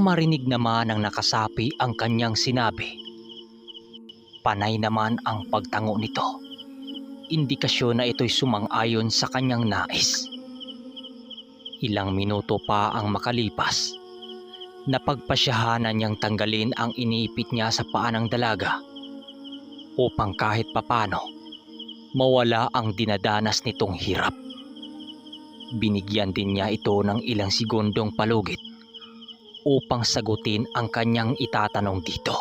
marinig naman ng nakasapi ang kanyang sinabi, panay naman ang pagtango nito. Indikasyon na ito'y sumang-ayon sa kanyang nais. Ilang minuto pa ang makalipas, napagpasyahanan niyang tanggalin ang iniipit niya sa paa ng dalaga upang kahit papano mawala ang dinadanas nitong hirap. Binigyan din niya ito ng ilang segundong palugit upang sagutin ang kanyang itatanong dito.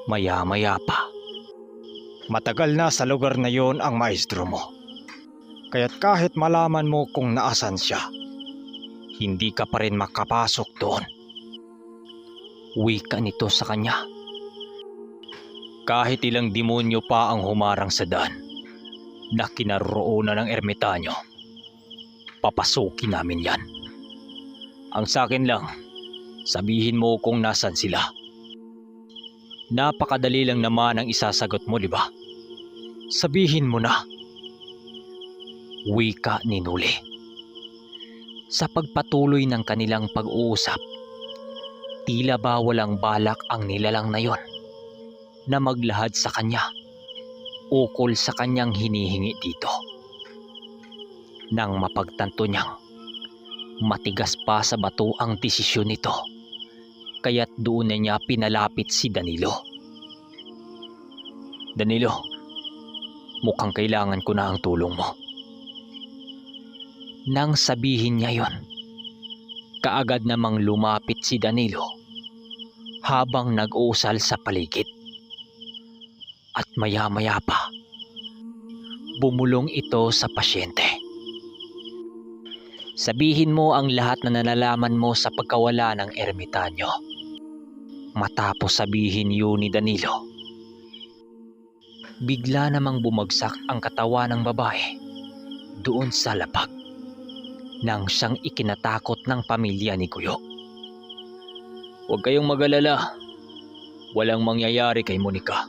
Maya-maya pa, Matagal na sa lugar na yon ang maestro mo. Kaya't kahit malaman mo kung naasan siya, hindi ka pa rin makapasok doon. wika nito sa kanya. Kahit ilang demonyo pa ang humarang sa daan na kinaroroonan ng ermitanyo, papasukin namin yan. Ang sakin lang, sabihin mo kung nasan sila. Napakadali lang naman ang isasagot mo, di ba? Sabihin mo na. Wika ni Nuli. Sa pagpatuloy ng kanilang pag-uusap, tila ba walang balak ang nilalang na yon na maglahad sa kanya ukol sa kanyang hinihingi dito. Nang mapagtanto niyang matigas pa sa bato ang desisyon nito, kaya't doon na niya pinalapit si Danilo. Danilo, mukhang kailangan ko na ang tulong mo. Nang sabihin niya yon, kaagad namang lumapit si Danilo habang nag-uusal sa paligid. At maya-maya pa, bumulong ito sa pasyente. Sabihin mo ang lahat na nalalaman mo sa pagkawala ng ermitanyo. Matapos sabihin yun ni Danilo, bigla namang bumagsak ang katawan ng babae doon sa lapag nang siyang ikinatakot ng pamilya ni Kuyo. Huwag kayong mag-alala, walang mangyayari kay Monica.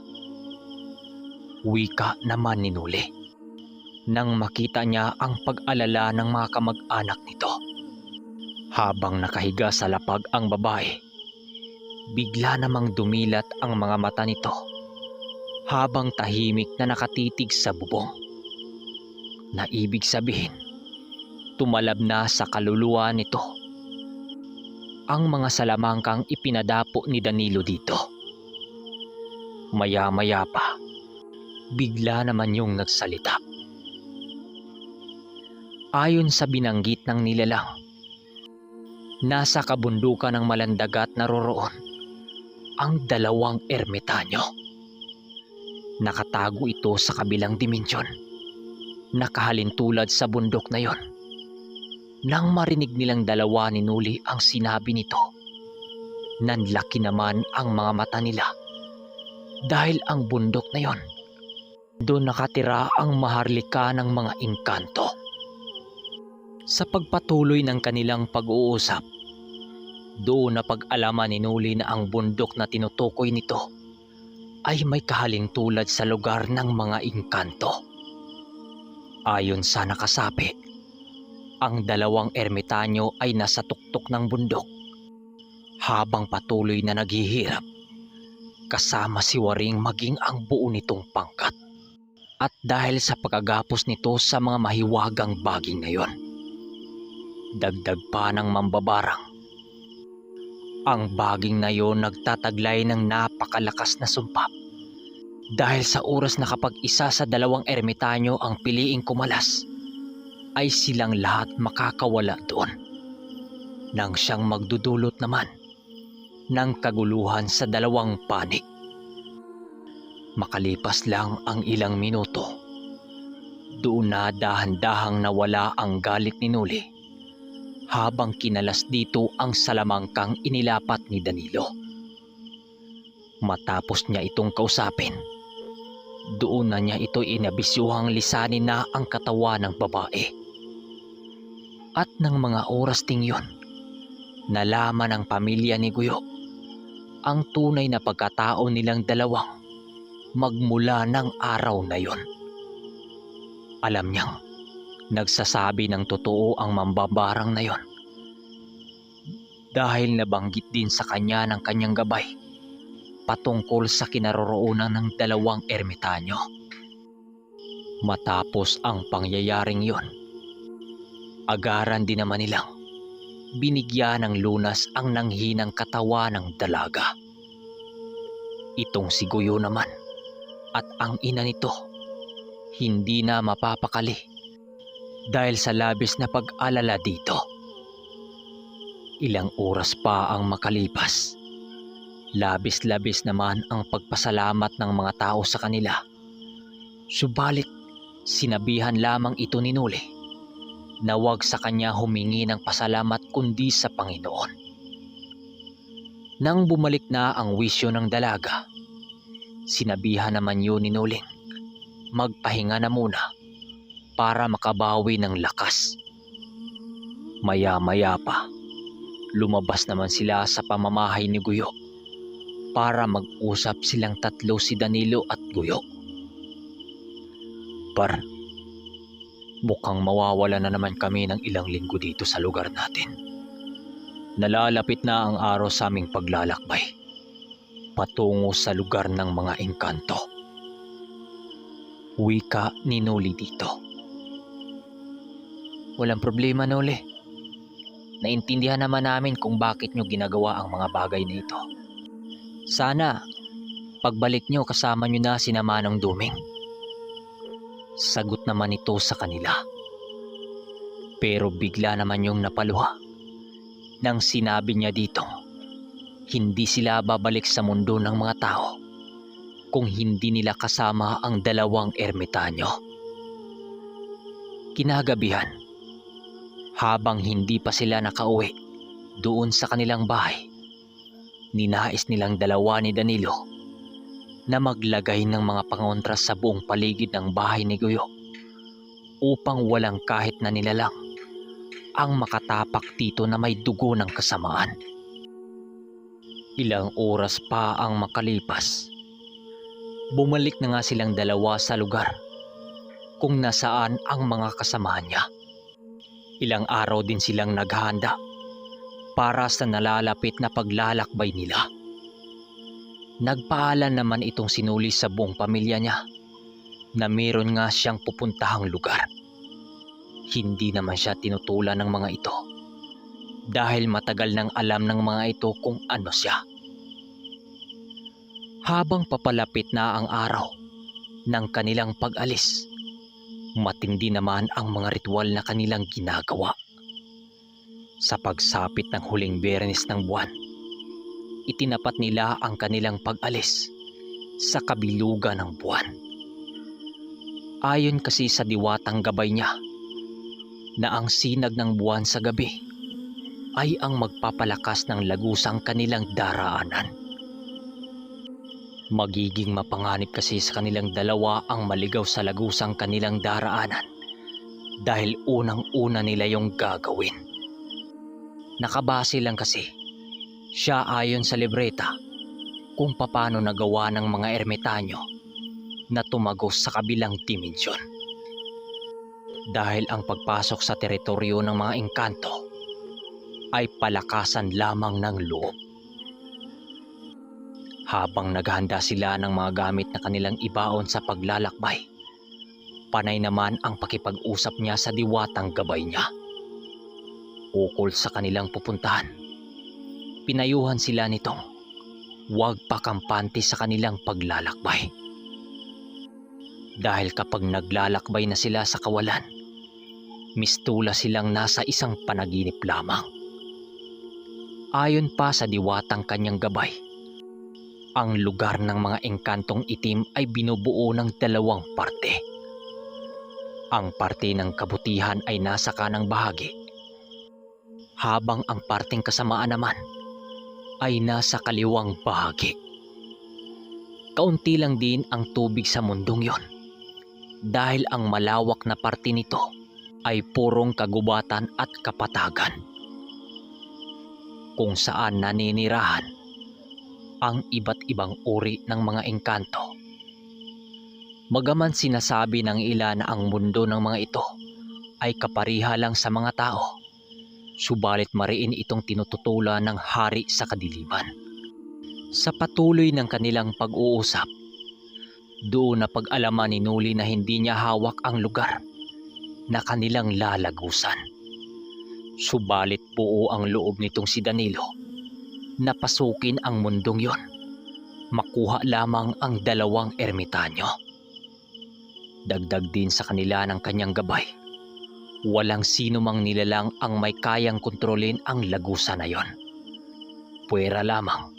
Wika naman ni Nuli nang makita niya ang pag-alala ng mga kamag-anak nito. Habang nakahiga sa lapag ang babae, bigla namang dumilat ang mga mata nito habang tahimik na nakatitig sa bubong. Na ibig sabihin, tumalab na sa kaluluwa nito ang mga salamangkang ipinadapo ni Danilo dito. Maya-maya pa, bigla naman yung nagsalita. Ayon sa binanggit ng nilalang, nasa kabundukan ng Malandagat naroroon ang dalawang ermitanyo. Nakatago ito sa kabilang dimensyon, nakahalintulad sa bundok na yon. Nang marinig nilang dalawa ni Nuli ang sinabi nito, nanlaki naman ang mga mata nila dahil ang bundok na yon, doon nakatira ang maharlika ng mga engkanto. Sa pagpatuloy ng kanilang pag-uusap, doon napag-alaman ni Nuli na ang bundok na tinutukoy nito ay may kahalintulad sa lugar ng mga engkanto. Ayon sa nakasapi, ang dalawang ermitanyo ay nasa tuktok ng bundok habang patuloy na naghihirap kasama si Waring maging ang buo nitong pangkat. At dahil sa pagkagapos nito sa mga mahiwagang baging na yon, dagdag pa ng mambabarang, ang baging na yon nagtataglay ng napakalakas na sumpa dahil sa oras na kapag isa sa dalawang ermitanyo ang piliing kumalas, ay silang lahat makakawala doon, nang siyang magdudulot naman ng kaguluhan sa dalawang panig. Makalipas lang ang ilang minuto, doon na dahan-dahang nawala ang galit ni Nuli habang kinalas dito ang salamangkang inilapat ni Danilo. Matapos niya itong kausapin, doon na niya ito inabisyuhang lisanin na ang katawan ng babae. At ng mga oras ding yon, nalaman ng pamilya ni Guyo ang tunay na pagkatao nilang dalawang magmula ng araw na yon. Alam niyang nagsasabi ng totoo ang mambabarang na yon dahil nabanggit din sa kanya ng kanyang gabay patungkol sa kinaroroonan ng dalawang ermitanyo. Matapos ang pangyayaring yon, agaran din naman nilang binigyan ng lunas ang nanghinang katawan ng dalaga. Itong si Guyo naman at ang ina nito hindi na mapapakali dahil sa labis na pag-alala dito. Ilang oras pa ang makalipas, labis-labis naman ang pagpasalamat ng mga tao sa kanila. Subalit sinabihan lamang ito ni Nuli na huwag sa kanya humingi ng pasalamat kundi sa Panginoon. Nang bumalik na ang wisyo ng dalaga, sinabihan naman yun ni Nuling magpahinga na muna para makabawi ng lakas. Maya-maya pa, lumabas naman sila sa pamamahay ni Guyo para mag-usap silang tatlo, si Danilo at Guyo. Par, mukhang mawawala na naman kami ng ilang linggo dito sa lugar natin. Nalalapit na ang araw sa aming paglalakbay patungo sa lugar ng mga engkanto. Wika ni Noli dito. Walang problema, Noli. Naintindihan naman namin kung bakit nyo ginagawa ang mga bagay na ito. Sana pagbalik nyo kasama nyo na si Manong Duming. Sagot naman ito sa kanila. Pero bigla naman yung napaluha nang sinabi niya dito, hindi sila babalik sa mundo ng mga tao kung hindi nila kasama ang dalawang ermitanyo. Kinagabihan, habang hindi pa sila nakauwi doon sa kanilang bahay, ninais nilang dalawa ni Danilo na maglagay ng mga pangontra sa buong paligid ng bahay ni Guyo upang walang kahit na nilalang ang makatapak dito na may dugo ng kasamaan. Ilang oras pa ang makalipas, bumalik na nga silang dalawa sa lugar kung nasaan ang mga kasamahan niya. Ilang araw din silang naghahanda para sa nalalapit na paglalakbay nila. Nagpaalam naman itong sinuli sa buong pamilya niya na meron nga siyang pupuntahang lugar. Hindi naman siya tinutulan ng mga ito dahil matagal nang alam ng mga ito kung ano siya. Habang papalapit na ang araw ng kanilang pag-alis, matindi naman ang mga ritual na kanilang ginagawa. Sa pagsapit ng huling Biyernes ng buwan, itinapat nila ang kanilang pag-alis sa kabilugan ng buwan. Ayon kasi sa diwatang gabay niya na ang sinag ng buwan sa gabi ay ang magpapalakas ng lagusang kanilang daraanan. Magiging mapanganib kasi sa kanilang dalawa ang maligaw sa lagusang kanilang daraanan dahil unang-una nila yung gagawin. Nakabase lang kasi siya ayon sa libreta kung paano nagawa ng mga ermitanyo na tumagos sa kabilang dimensyon. Dahil ang pagpasok sa teritoryo ng mga engkanto ay palakasan lamang ng loob. Habang naghahanda sila ng mga gamit na kanilang ibaon sa paglalakbay, panay naman ang pakipag-usap niya sa diwatang gabay niya. Ukol sa kanilang pupuntahan, pinayuhan sila nitong huwag pakampante sa kanilang paglalakbay. Dahil kapag naglalakbay na sila sa kawalan, mistula silang nasa isang panaginip lamang. Ayon pa sa diwatang kanyang gabay, ang lugar ng mga engkantong itim ay binubuo ng dalawang parte. Ang parte ng kabutihan ay nasa kanang bahagi, habang ang parteng kasamaan naman ay nasa kaliwang bahagi. Kaunti lang din ang tubig sa mundong yon, dahil ang malawak na parte nito ay purong kagubatan at kapatagan, kung saan naninirahan ang iba't ibang uri ng mga engkanto. Bagaman sinasabi ng ilan na ang mundo ng mga ito ay kapariha lang sa mga tao, Subalit mariin itong tinututulan ng hari sa kadiliman. Sa patuloy ng kanilang pag-uusap, doon na pag-alaman ni Nuli na hindi niya hawak ang lugar na kanilang lalagusan. Subalit buo ang loob nitong si Danilo na pasukin ang mundong yon. Makuha lamang ang 2 ermitanyo. Dagdag din sa kanila ng kanyang gabay. Walang sino mang nilalang ang may kayang kontrolin ang lagusan na yon. Puwera lamang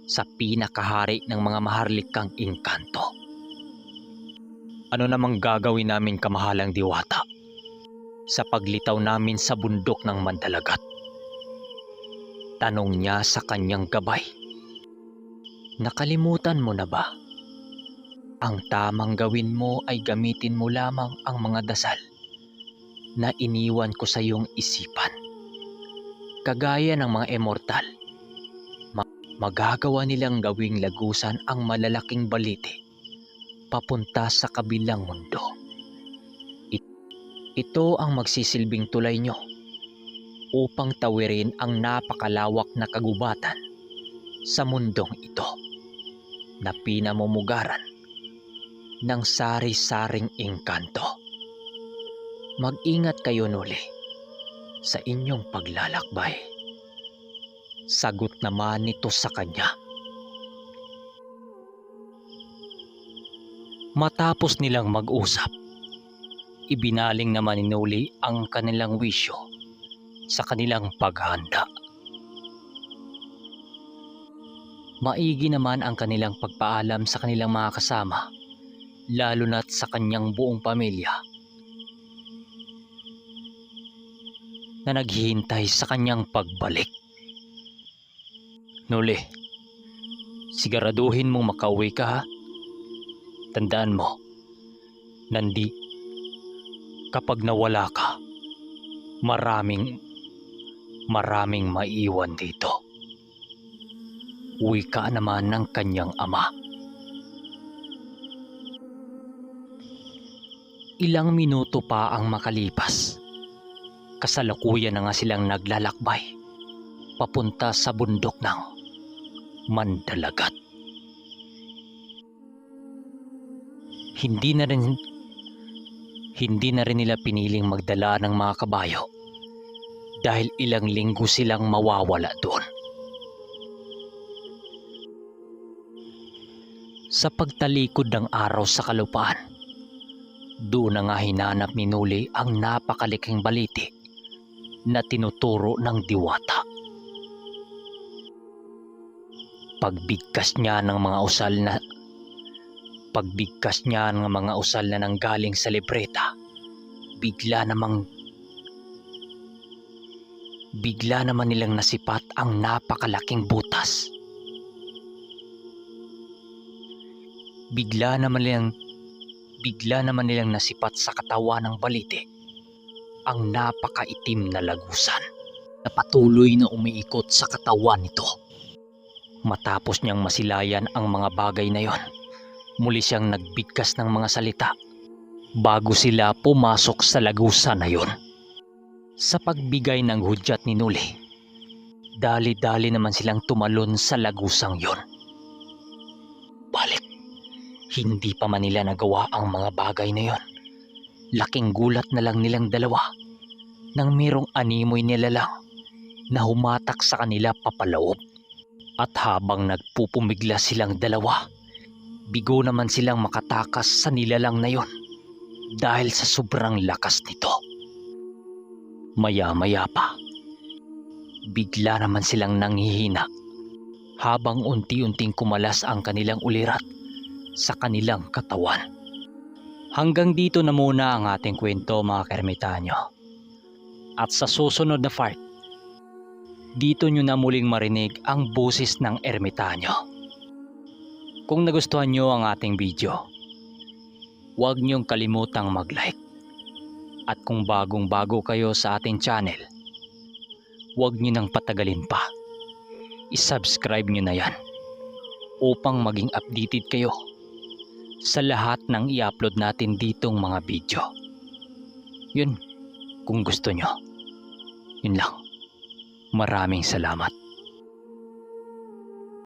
sa pinakahari ng mga maharlikang engkanto. Ano namang gagawin namin, kamahalang diwata, sa paglitaw namin sa bundok ng Mandalagat? Tanong niya sa kanyang gabay. Nakalimutan mo na ba? Ang tamang gawin mo ay gamitin mo lamang ang mga dasal na iniwan ko sa iyong isipan. Kagaya ng mga immortal, magagawa nilang gawing lagusan ang malalaking balite papunta sa kabilang mundo. Ito ang magsisilbing tulay nyo upang tawirin ang napakalawak na kagubatan sa mundong ito na pinamumugaran ng sari-saring engkanto. Mag-ingat kayo, Nuli, sa inyong paglalakbay. Sagot naman nito sa kanya. Matapos nilang mag-usap, ibinaling naman ni Nuli ang kanilang wisyo sa kanilang paghanda. Maigi naman ang kanilang pagpaalam sa kanilang mga kasama, lalo na't sa kanyang buong pamilya na naghihintay sa kanyang pagbalik. Nuli, siguraduhin mong makauwi ka, ha? Tandaan mo, kapag nawala ka, maraming maiwan dito. Wika naman ng kanyang ama. Ilang minuto pa ang makalipas. Kasalukuyan na nga silang naglalakbay papunta sa bundok ng Mandalagat. Hindi na rin nila piniling magdala ng mga kabayo dahil ilang linggo silang mawawala doon. Sa pagtalikod ng araw sa kalupaan, doon na nga hinanap ni Nuli ang napakaliking baliti na tinuturo ng diwata. Pagbigkas niya ng mga usal na nanggaling sa libreta, bigla naman nilang nasipat ang napakalaking butas. Bigla naman nilang nasipat sa katawan ng balite ang napakaitim na lagusan na patuloy na umiikot sa katawan nito. Matapos niyang masilayan ang mga bagay na yon, muli siyang nagbigkas ng mga salita bago sila pumasok sa lagusan na yon. Sa pagbigay ng hudyat ni Nuli, dali-dali naman silang tumalon sa lagusang yon. Balik, hindi pa man nila nagawa ang mga bagay na yon. Laking gulat na lang nilang dalawa nang mayroong animoy nilalang na humatak sa kanila papaloob. At habang nagpupumigla silang dalawa, bigo naman silang makatakas sa nilalang na yon dahil sa sobrang lakas nito. Maya-maya pa, bigla naman silang nanghihina habang unti-unting kumalas ang kanilang ulirat sa kanilang katawan. Hanggang dito na muna ang ating kwento, mga kaermitanyo. At sa susunod na part, dito nyo na muling marinig ang boses ng ermitanyo. Kung nagustuhan nyo ang ating video, huwag nyong kalimutang mag-like. At kung bagong-bago kayo sa ating channel, huwag nyo nang patagalin pa. I-subscribe nyo na yan upang maging updated kayo sa lahat ng i-upload natin ditong mga video. Yun, kung gusto nyo. Yun lang. Maraming salamat.